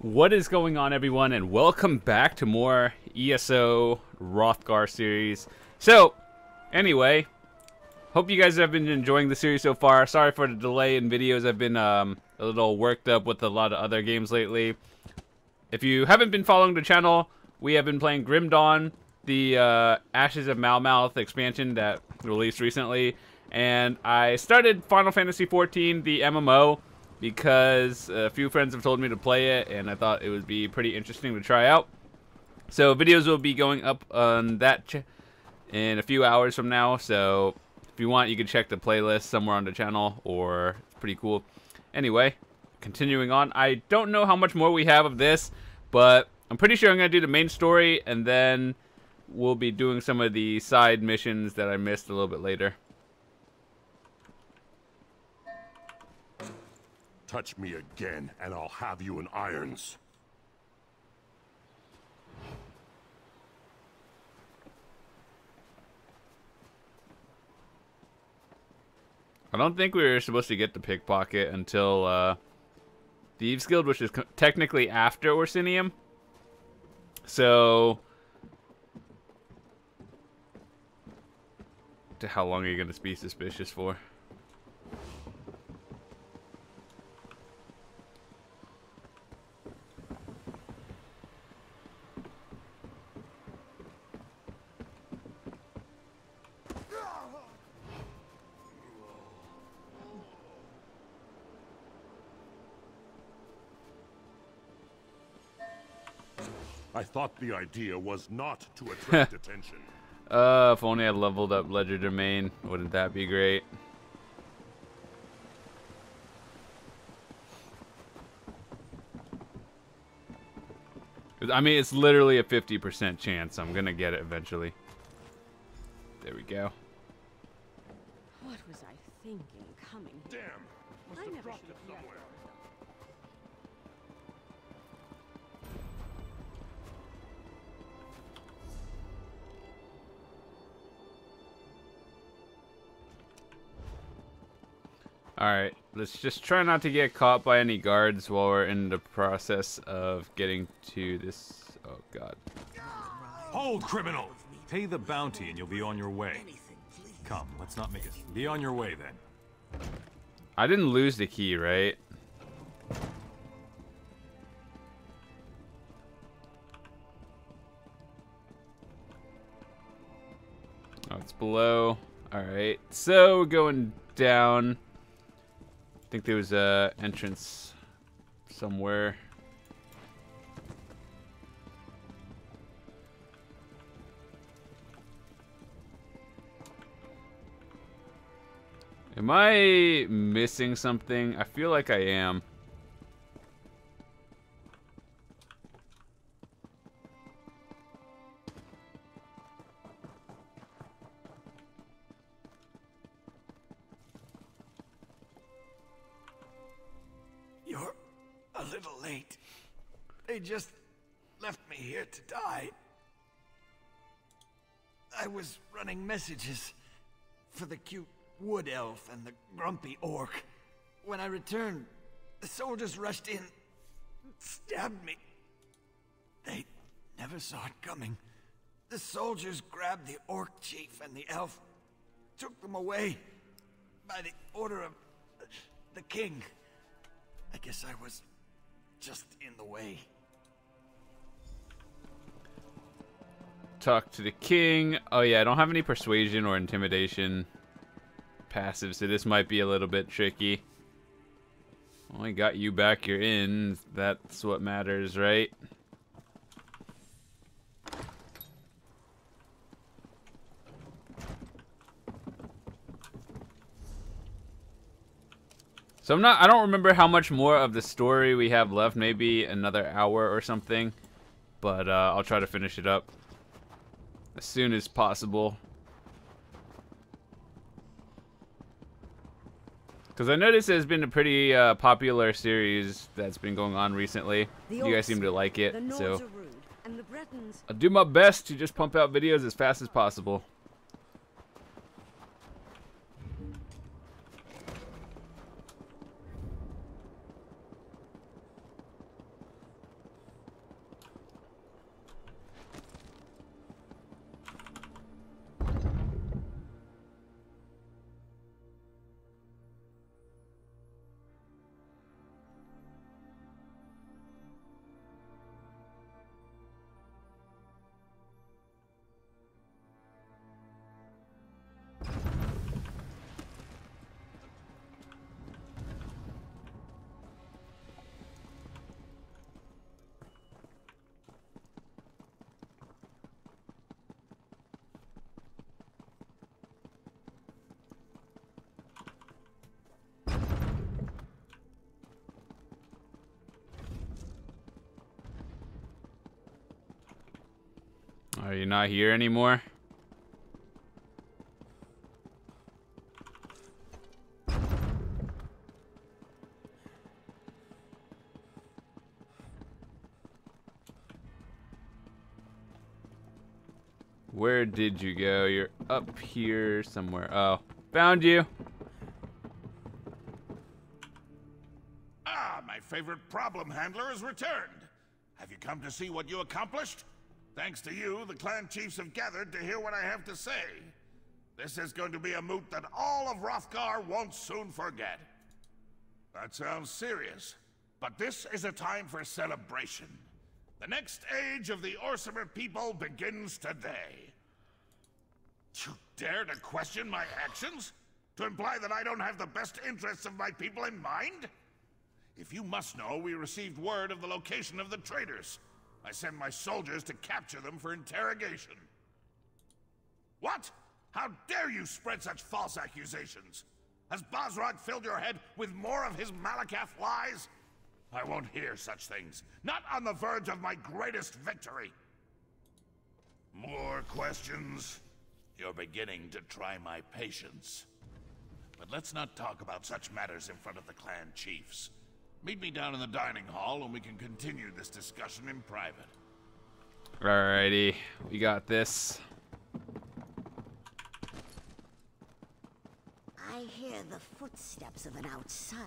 What is going on, everyone, and welcome back to more ESO Wrothgar series. So, anyway, hope you guys have been enjoying the series so far. Sorry for the delay in videos. I've been a little worked up with a lot of other games lately. If you haven't been following the channel, we have been playing Grim Dawn, the Ashes of Malmouth expansion that released recently, and I started Final Fantasy XIV, the MMO, because a few friends have told me to play it, and I thought it would be pretty interesting to try out. So videos will be going up on that in a few hours from now, so if you want, you can check the playlist somewhere on the channel, or it's pretty cool. Anyway, continuing on, I don't know how much more we have of this, but I'm pretty sure I'm going to do the main story, and then we'll be doing some of the side missions that I missed a little bit later. Touch me again, and I'll have you in irons. I don't think we were supposed to get the pickpocket until Thieves Guild, which is technically after Orsinium. So, how long are you going to be suspicious for? I thought the idea was not to attract attention. If only I leveled up Ledger Domain, wouldn't that be great? I mean, it's literally a 50% chance I'm gonna get it eventually. There we go. What was I thinking coming here? Damn! Must I have never dropped should it have left. somewhere. Alright, let's just try not to get caught by any guards while we're in the process of getting to this. Oh god. Hold, criminal! Pay the bounty and you'll be on your way. Come, let's not make it. Be on your way then. I didn't lose the key, right? Oh, it's below. Alright, so we're going down. I think there was a entrance somewhere. Am I missing something? I feel like I am. You're a little late. They just left me here to die. I was running messages for the cute wood elf and the grumpy orc. When I returned, the soldiers rushed in, stabbed me. They never saw it coming. The soldiers grabbed the orc chief and the elf, took them away by the order of the king. I guess I was just in the way. Talk to the king. Oh yeah, I don't have any persuasion or intimidation passive, so this might be a little bit tricky. Only got you back, you're in. That's what matters, right? So I don't remember how much more of the story we have left, maybe another hour or something, but I'll try to finish it up as soon as possible. Because I noticed it's been a pretty popular series that's been going on recently. You guys seem to like it, so I'll do my best to just pump out videos as fast as possible. Are you not here anymore? Where did you go? You're up here somewhere. Oh, found you. Ah, my favorite problem handler has returned. Have you come to see what you accomplished? Thanks to you, the clan chiefs have gathered to hear what I have to say. This is going to be a moot that all of Wrothgar won't soon forget. That sounds serious, but this is a time for celebration. The next age of the Orsimer people begins today. You dare to question my actions? To imply that I don't have the best interests of my people in mind? If you must know, we received word of the location of the traitors. I send my soldiers to capture them for interrogation. What? How dare you spread such false accusations? Has Bosrog filled your head with more of his Malakath lies? I won't hear such things. Not on the verge of my greatest victory. More questions? You're beginning to try my patience. But let's not talk about such matters in front of the clan chiefs. Meet me down in the dining hall and we can continue this discussion in private. Alrighty, we got this. I hear the footsteps of an outsider.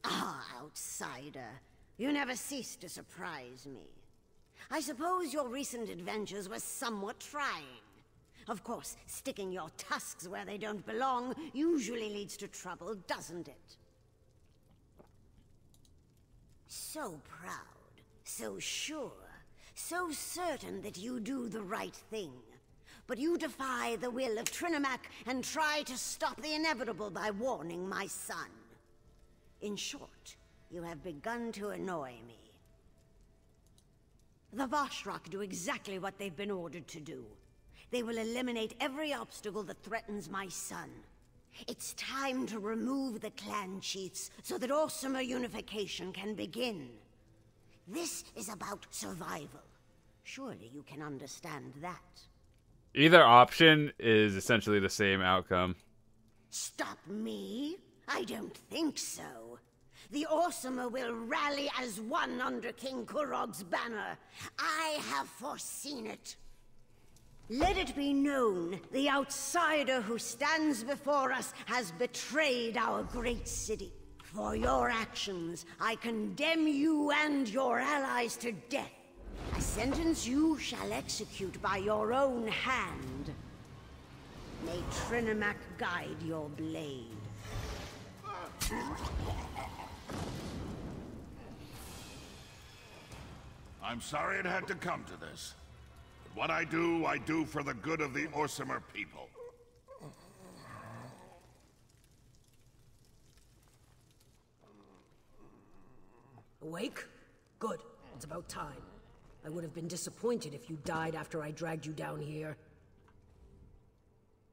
Ah, outsider. You never cease to surprise me. I suppose your recent adventures were somewhat trying. Of course, sticking your tusks where they don't belong usually leads to trouble, doesn't it? So proud, so sure, so certain that you do the right thing. But you defy the will of Trinimac and try to stop the inevitable by warning my son. In short, you have begun to annoy me. The Vashrak do exactly what they've been ordered to do. They will eliminate every obstacle that threatens my son. It's time to remove the clan chiefs so that Orsimer unification can begin. This is about survival. Surely you can understand that. Either option is essentially the same outcome. Stop me? I don't think so. The Orsimer will rally as one under King Kurog's banner. I have foreseen it. Let it be known, the outsider who stands before us has betrayed our great city. For your actions, I condemn you and your allies to death. A sentence you shall execute by your own hand. May Trinimac guide your blade. I'm sorry it had to come to this. But what I do for the good of the Orsimer people. Awake? Good. It's about time. I would have been disappointed if you died after I dragged you down here.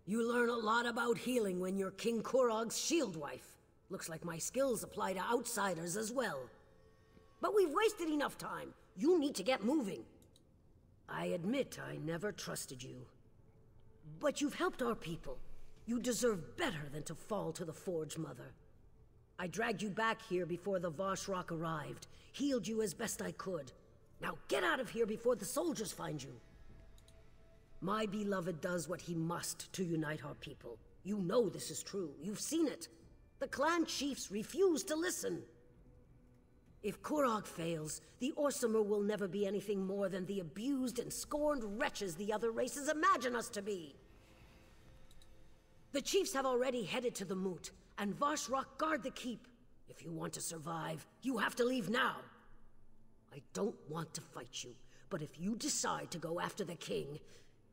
You learn a lot about healing when you're King Kurog's shield wife. Looks like my skills apply to outsiders as well. But we've wasted enough time. You need to get moving. I admit I never trusted you. But you've helped our people. You deserve better than to fall to the Forge Mother. I dragged you back here before the Vashrak arrived, healed you as best I could. Now get out of here before the soldiers find you. My beloved does what he must to unite our people. You know this is true. You've seen it. The clan chiefs refuse to listen. If Kurog fails, the Orsimer will never be anything more than the abused and scorned wretches the other races imagine us to be. The chiefs have already headed to the moot, and Vashrak guard the keep. If you want to survive, you have to leave now. I don't want to fight you, but if you decide to go after the king,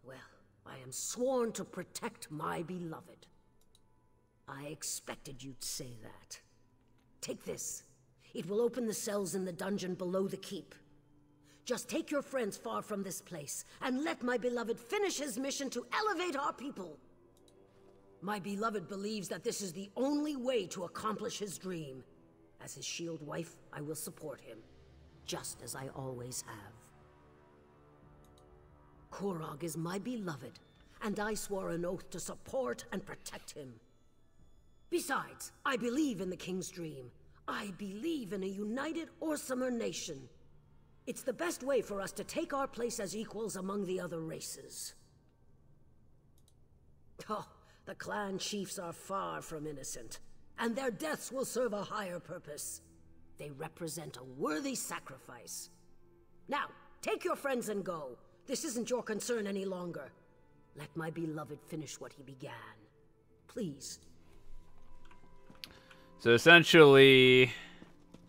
well, I am sworn to protect my beloved. I expected you'd say that. Take this. It will open the cells in the dungeon below the keep. Just take your friends far from this place, and let my beloved finish his mission to elevate our people. My beloved believes that this is the only way to accomplish his dream. As his shield wife, I will support him, just as I always have. Korog is my beloved, and I swore an oath to support and protect him. Besides, I believe in the King's dream. I believe in a united Orsimer nation. It's the best way for us to take our place as equals among the other races. Oh, the clan chiefs are far from innocent, and their deaths will serve a higher purpose. They represent a worthy sacrifice. Now, take your friends and go. This isn't your concern any longer. Let my beloved finish what he began. Please. So essentially,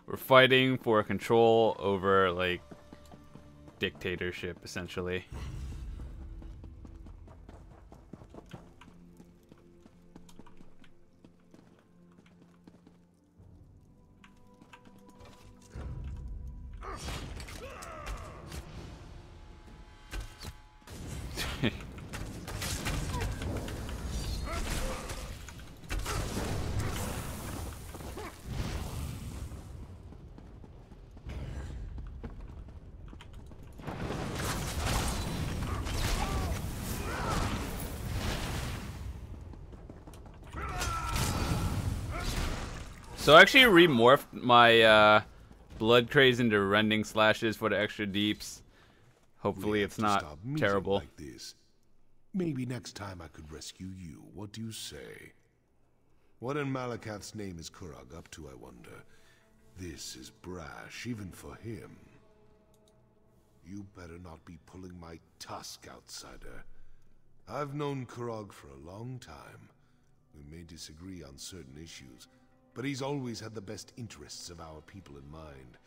we're fighting for control over, like, dictatorship, essentially. So I actually remorphed my blood craze into rending slashes for the extra deeps. Hopefully it's not terrible. Like this. Maybe next time I could rescue you. What do you say? What in Malakath's name is Korog up to, I wonder? This is brash, even for him. You better not be pulling my tusk, outsider. I've known Korog for a long time. We may disagree on certain issues, but he's always had the best interests of our people in mind.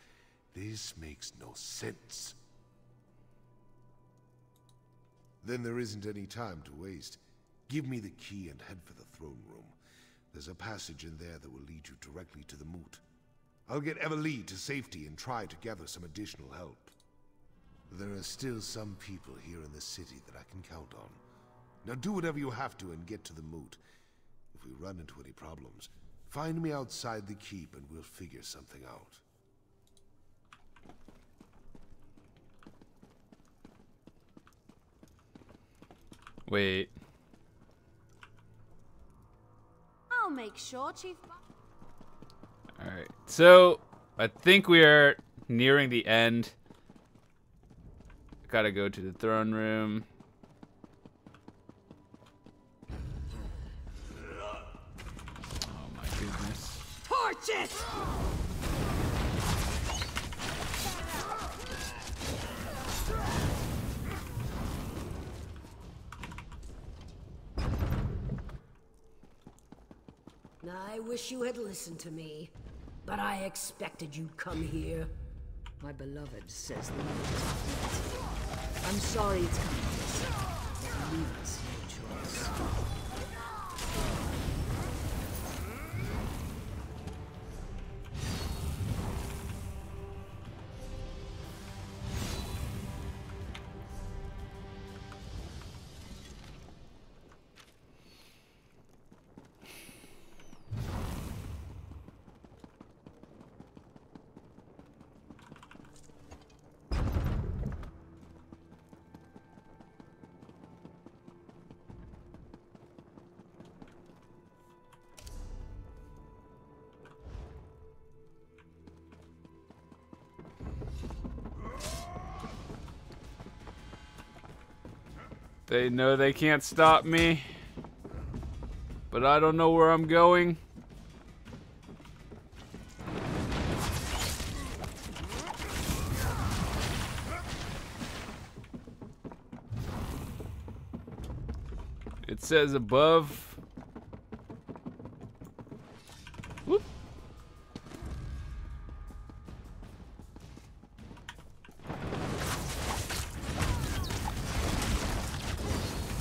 This makes no sense. Then there isn't any time to waste. Give me the key and head for the throne room. There's a passage in there that will lead you directly to the moot. I'll get Everleigh to safety and try to gather some additional help. There are still some people here in the city that I can count on. Now do whatever you have to and get to the moot. If we run into any problems, find me outside the keep and we'll figure something out. Wait. I'll make sure, Chief. Alright, so I think we are nearing the end. Gotta go to the throne room. Oh my goodness. Torch it! I wish you had listened to me, but I expected you'd come here. My beloved says the moot is complete. I'm sorry it's come to this. Leave us no choice. They know they can't stop me, but I don't know where I'm going. It says above. Whoop.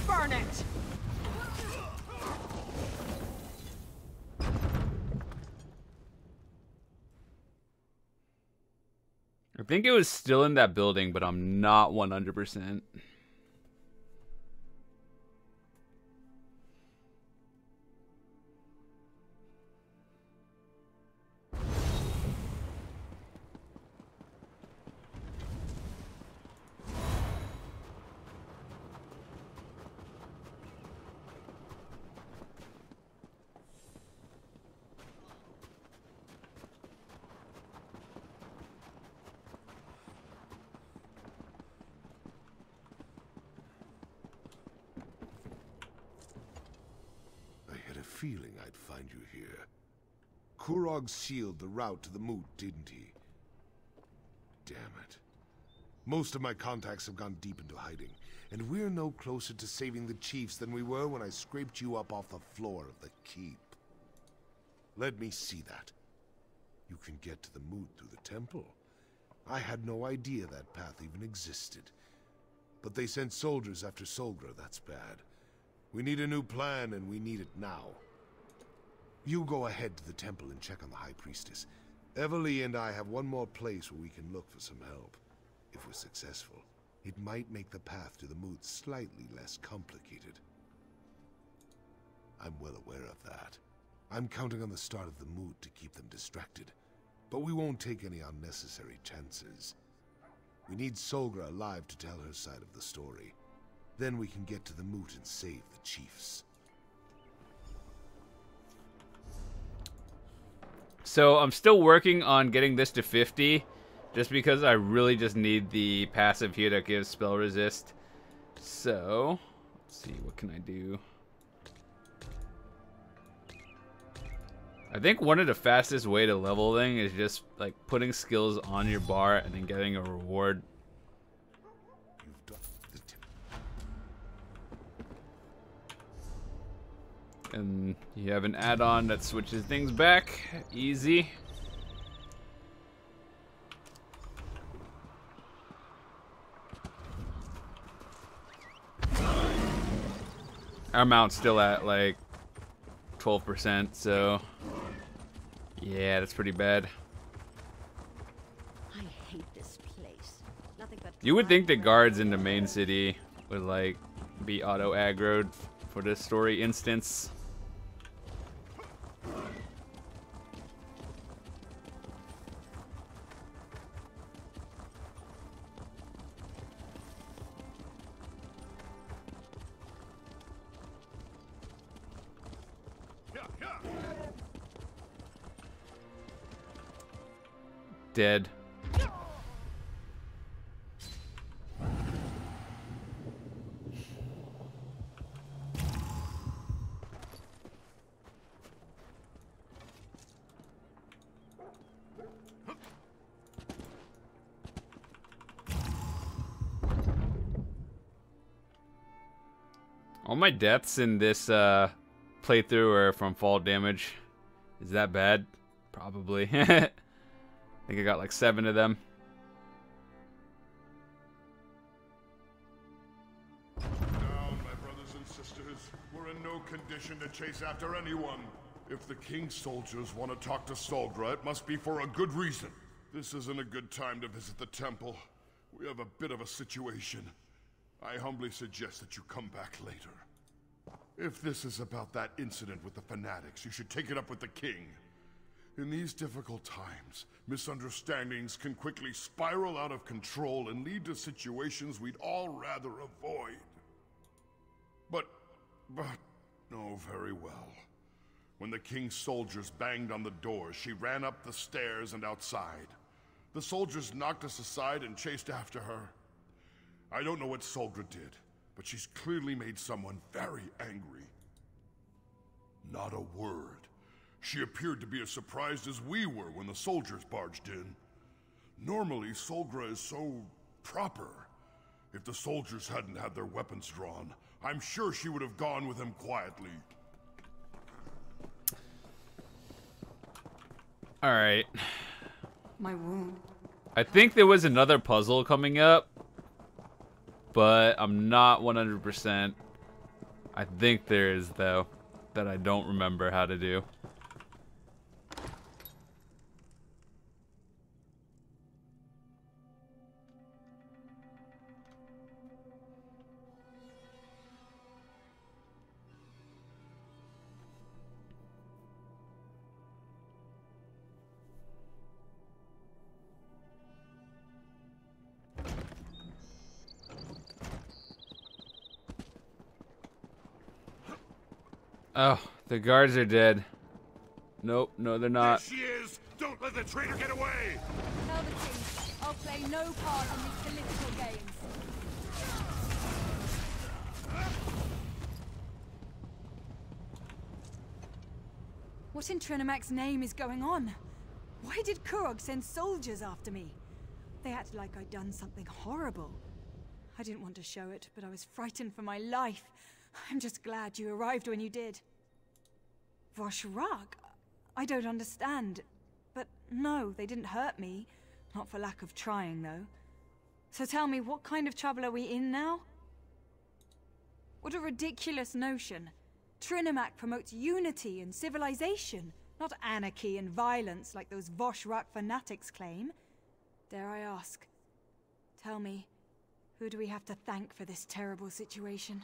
Burn it! I think it was still in that building, but I'm not 100%. feeling I'd find you here. Kurog sealed the route to the moot, didn't he? Damn it. Most of my contacts have gone deep into hiding, and we're no closer to saving the chiefs than we were when I scraped you up off the floor of the keep. Let me see that. You can get to the moot through the temple. I had no idea that path even existed. But they sent soldiers after Solgra, that's bad. We need a new plan, and we need it now. You go ahead to the temple and check on the High Priestess. Everly and I have one more place where we can look for some help. If we're successful, it might make the path to the moot slightly less complicated. I'm well aware of that. I'm counting on the start of the moot to keep them distracted. But we won't take any unnecessary chances. We need Solgra alive to tell her side of the story. Then we can get to the moot and save the chiefs. So I'm still working on getting this to 50, just because I really just need the passive here that gives spell resist. So, let's see, what can I do? I think one of the fastest way to level thing is just like putting skills on your bar and then getting a reward. And you have an add-on that switches things back. Easy. Our mount's still at like 12%, so yeah, that's pretty bad. I hate this place. Nothing but You would think the guards in the main city would like be auto aggroed for this story instance. Dead. All my deaths in this playthrough are from fall damage. Is that bad? Probably. I think I got like 7 of them. Now, my brothers and sisters, we're in no condition to chase after anyone. If the king's soldiers want to talk to Solgra, it must be for a good reason. This isn't a good time to visit the temple. We have a bit of a situation. I humbly suggest that you come back later. If this is about that incident with the fanatics, you should take it up with the king. In these difficult times, misunderstandings can quickly spiral out of control and lead to situations we'd all rather avoid. But, oh, very well. When the king's soldiers banged on the door, she ran up the stairs and outside. The soldiers knocked us aside and chased after her. I don't know what Solgra did, but she's clearly made someone very angry. Not a word. She appeared to be as surprised as we were when the soldiers barged in. Normally, Solgra is so proper. If the soldiers hadn't had their weapons drawn, I'm sure she would have gone with him quietly. Alright. My wound. I think there was another puzzle coming up, but I'm not 100%. I think there is, though, that I don't remember how to do. Oh, the guards are dead. Nope, no they're not. There she is! Don't let the traitor get away! Tell the king I'll play no part in these political games. What in ZeniMax name is going on? Why did Kurog send soldiers after me? They acted like I'd done something horrible. I didn't want to show it, but I was frightened for my life. I'm just glad you arrived when you did. Wrothgar? I don't understand. But no, they didn't hurt me. Not for lack of trying, though. So tell me, what kind of trouble are we in now? What a ridiculous notion. ZeniMax promotes unity and civilization, not anarchy and violence like those Wrothgar fanatics claim. Dare I ask? Tell me, who do we have to thank for this terrible situation?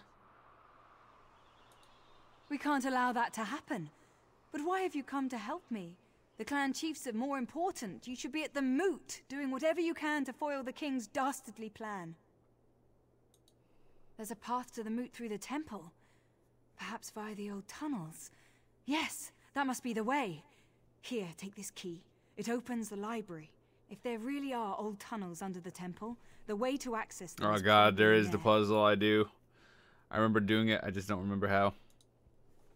We can't allow that to happen. But why have you come to help me? The clan chiefs are more important. You should be at the moot, doing whatever you can to foil the king's dastardly plan. There's a path to the moot through the temple. Perhaps via the old tunnels. Yes, that must be the way. Here, take this key. It opens the library. If there really are old tunnels under the temple, the way to access them Oh is god, there probably is the there. puzzle I do. I remember doing it, I just don't remember how.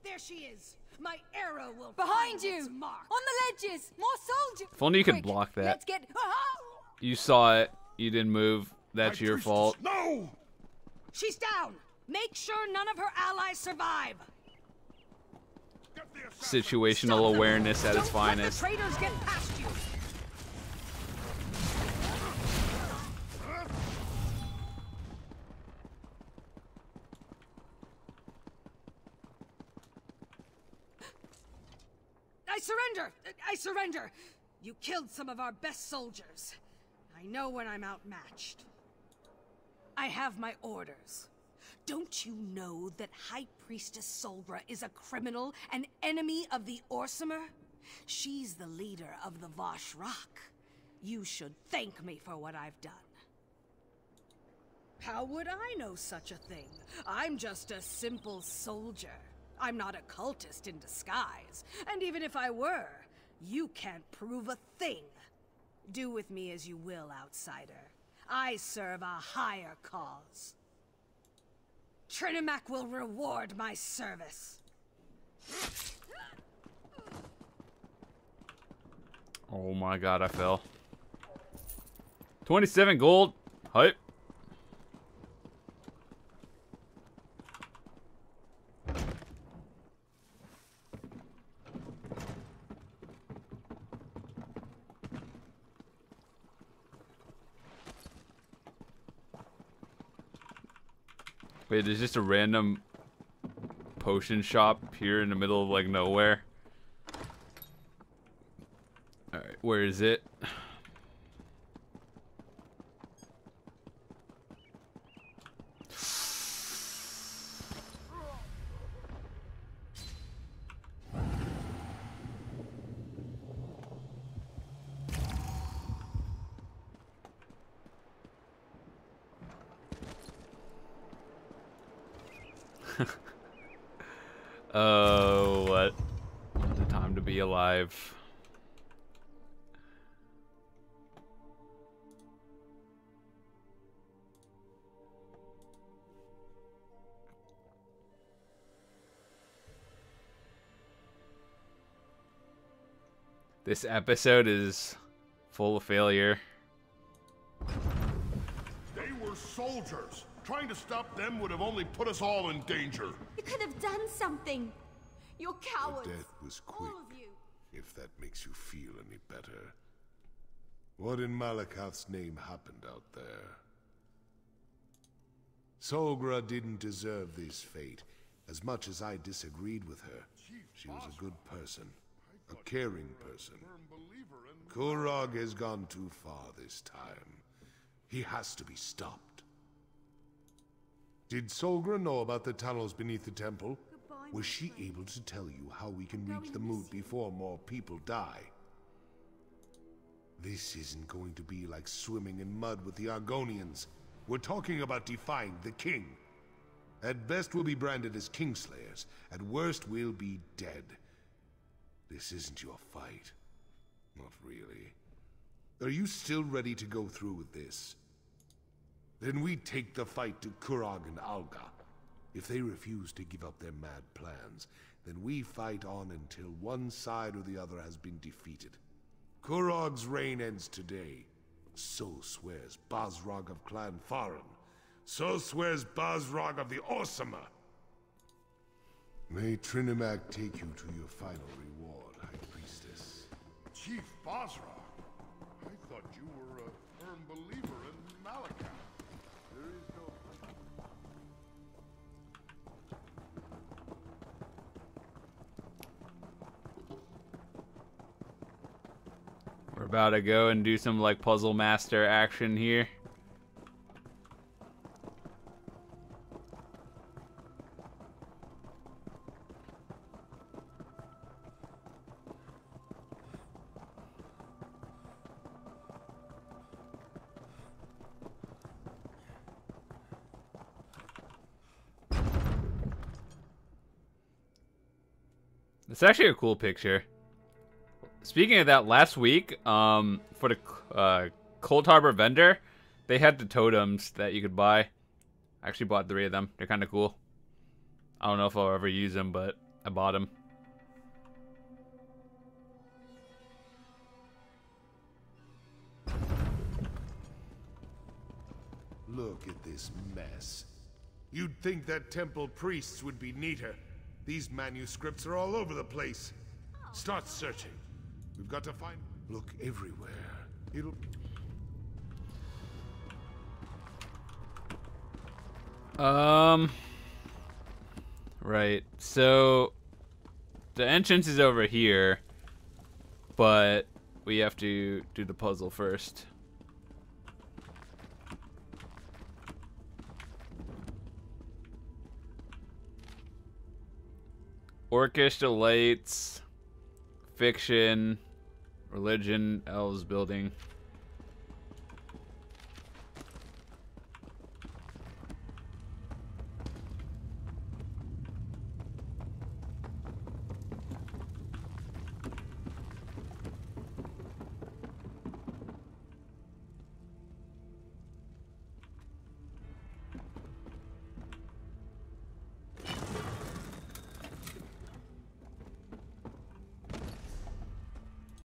There she is. My arrow will Behind find you! its mark. On the ledges! More soldiers! If only you could Quick, block that. Let's get... You saw it, you didn't move, that's High your Priestess, fault. No! She's down. Make sure none of her allies survive. Get the assassin. Situational awareness at its Don't let the finest. traitors get past you. I surrender! You killed some of our best soldiers. I know when I'm outmatched. I have my orders. Don't you know that High Priestess Solgra is a criminal, an enemy of the Orsimer? She's the leader of the Wrothgar. You should thank me for what I've done. How would I know such a thing? I'm just a simple soldier. I'm not a cultist in disguise. And even if I were, you can't prove a thing. Do with me as you will, outsider. I serve a higher cause. ZeniMax will reward my service. Oh my god, I fell. 27 gold. Hype. Wait, there's just a random potion shop here in the middle of like nowhere. Alright, where is it? Oh, what a time to be alive. This episode is full of failure. They were soldiers. Trying to stop them would have only put us all in danger. You could have done something. You're cowards. The death was quick, All of you. if that makes you feel any better. What in Malakath's name happened out there? Solgra didn't deserve this fate, as much as I disagreed with her. She was a good person, a caring person. Kurog has gone too far this time. He has to be stopped. Did Solgra know about the tunnels beneath the temple? Was she able to tell you how we can reach the moot before more people die? This isn't going to be like swimming in mud with the Argonians. We're talking about defying the king. At best we'll be branded as Kingslayers. At worst we'll be dead. This isn't your fight. Not really. Are you still ready to go through with this? Then we take the fight to Kurog and Alga. If they refuse to give up their mad plans, then we fight on until one side or the other has been defeated. Kurog's reign ends today. So swears Basrog of Clan Faran. So swears Basrog of the Orsama. May Trinimac take you to your final reward, High Priestess. Chief Basra, I thought you were a firm believer in Malakat. There is no... We're about to go and do some like puzzle master action here. It's actually a cool picture. Speaking of that, last week, for the Cold Harbor vendor, they had the totems that you could buy. I actually bought 3 of them. They're kind of cool. I don't know if I'll ever use them, but I bought them. Look at this mess. You'd think that temple priests would be neater. These manuscripts are all over the place. Start searching. We've got to find... Look everywhere. It'll... Right. So, the entrance is over here, but we have to do the puzzle first. Orcish delights, fiction, religion, elves building.